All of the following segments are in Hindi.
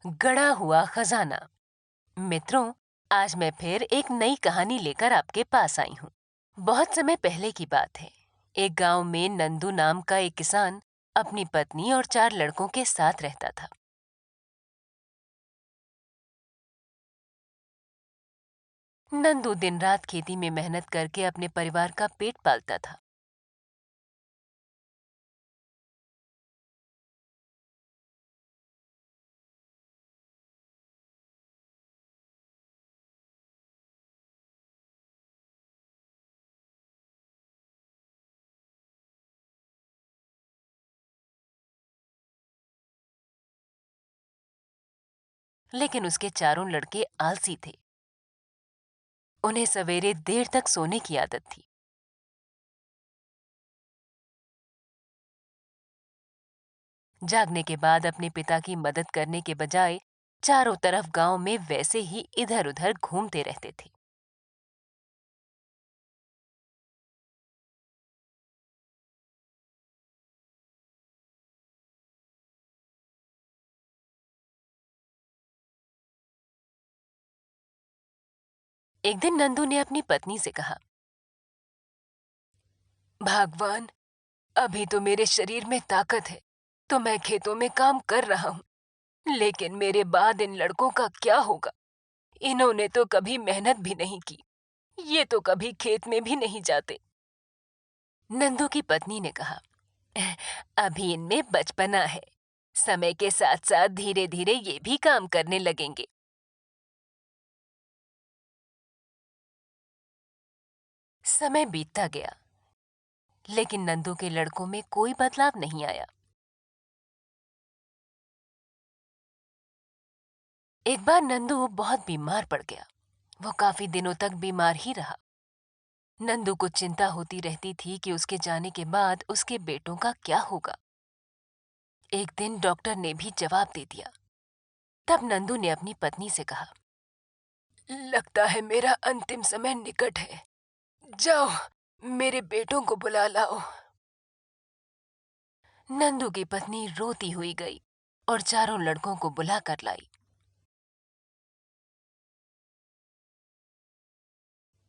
गड़ा हुआ खजाना। मित्रों, आज मैं फिर एक नई कहानी लेकर आपके पास आई हूँ। बहुत समय पहले की बात है। एक गांव में नंदू नाम का एक किसान अपनी पत्नी और 4 लड़कों के साथ रहता था। नंदू दिन रात खेती में मेहनत करके अपने परिवार का पेट पालता था। लेकिन उसके चारों लड़के आलसी थे। उन्हें सवेरे देर तक सोने की आदत थी। जागने के बाद अपने पिता की मदद करने के बजाय चारों तरफ गांव में वैसे ही इधर-उधर घूमते रहते थे। एक दिन नंदू ने अपनी पत्नी से कहा, भगवान, अभी तो मेरे शरीर में ताकत है, तो मैं खेतों में काम कर रहा हूँ। लेकिन मेरे बाद इन लड़कों का क्या होगा? इन्होंने तो कभी मेहनत भी नहीं की। ये तो कभी खेत में भी नहीं जाते। नंदू की पत्नी ने कहा, अभी इनमें बचपना है। समय के साथ साथ धीरे धीरे ये भी काम करने लगेंगे। समय बीतता गया, लेकिन नंदू के लड़कों में कोई बदलाव नहीं आया। एक बार नंदू बहुत बीमार पड़ गया। वो काफी दिनों तक बीमार ही रहा। नंदू को चिंता होती रहती थी कि उसके जाने के बाद उसके बेटों का क्या होगा। एक दिन डॉक्टर ने भी जवाब दे दिया। तब नंदू ने अपनी पत्नी से कहा, लगता है मेरा अंतिम समय निकट है। जाओ, मेरे बेटों को बुला लाओ। नंदू की पत्नी रोती हुई गई और चारों लड़कों को बुला कर लाई।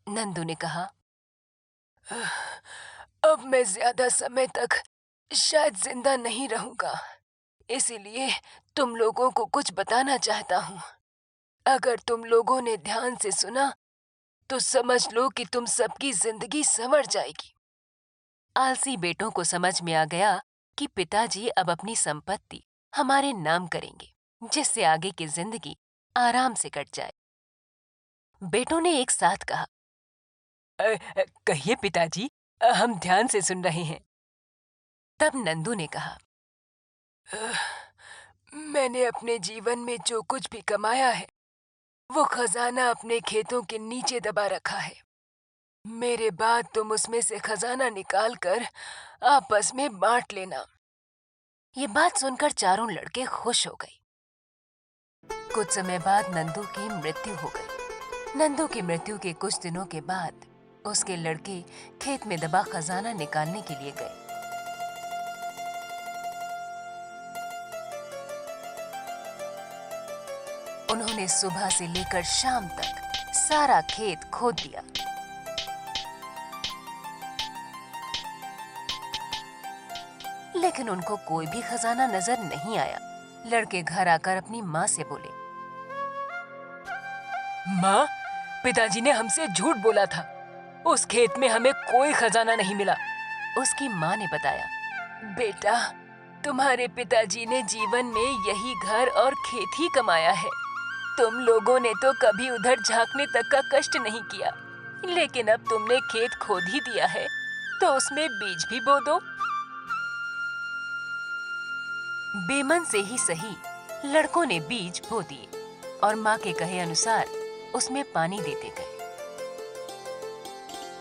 नंदू ने कहा, अब मैं ज्यादा समय तक शायद जिंदा नहीं रहूंगा, इसीलिए तुम लोगों को कुछ बताना चाहता हूँ। अगर तुम लोगों ने ध्यान से सुना तो समझ लो कि तुम सबकी जिंदगी संवर जाएगी। आलसी बेटों को समझ में आ गया कि पिताजी अब अपनी संपत्ति हमारे नाम करेंगे, जिससे आगे की जिंदगी आराम से कट जाए। बेटों ने एक साथ कहा, कहिए पिताजी, हम ध्यान से सुन रहे हैं। तब नंदू ने कहा, "अह, मैंने अपने जीवन में जो कुछ भी कमाया है, वो खजाना अपने खेतों के नीचे दबा रखा है। मेरे बाद तुम उसमें से खजाना निकाल कर आपस में बांट लेना।" ये बात सुनकर चारों लड़के खुश हो गए। कुछ समय बाद नंदू की मृत्यु हो गई। नंदू की मृत्यु के कुछ दिनों के बाद उसके लड़के खेत में दबा खजाना निकालने के लिए गए। उन्होंने सुबह से लेकर शाम तक सारा खेत खोद दिया। लेकिन उनको कोई भी खजाना नजर नहीं आया। लड़के घर आकर अपनी माँ से बोले, माँ, पिताजी ने हमसे झूठ बोला था। उस खेत में हमें कोई खजाना नहीं मिला। उसकी माँ ने बताया, बेटा, तुम्हारे पिताजी ने जीवन में यही घर और खेत ही कमाया है। तुम लोगों ने तो कभी उधर झांकने तक का कष्ट नहीं किया। लेकिन अब तुमने खेत खोद ही दिया है, तो उसमें बीज भी बो दो। बेमन से ही सही, लड़कों ने बीज बो दिए और माँ के कहे अनुसार उसमें पानी देते गए।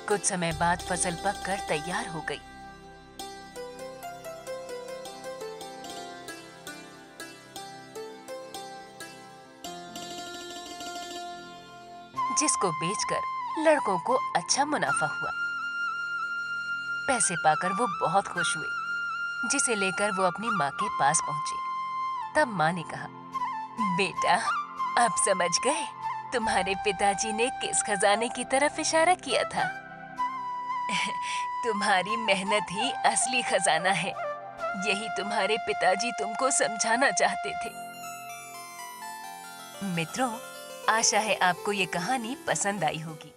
कुछ समय बाद फसल पककर तैयार हो गई। जिसको बेचकर लड़कों को अच्छा मुनाफा हुआ। पैसे पाकर वो बहुत खुश हुए, जिसे लेकर वो अपनी माँ के पास पहुंचे। तब माँ ने कहा, बेटा, आप समझ गए तुम्हारे पिताजी ने किस खजाने की तरफ इशारा किया था? तुम्हारी मेहनत ही असली खजाना है। यही तुम्हारे पिताजी तुमको समझाना चाहते थे। मित्रों, आशा है आपको ये कहानी पसंद आई होगी।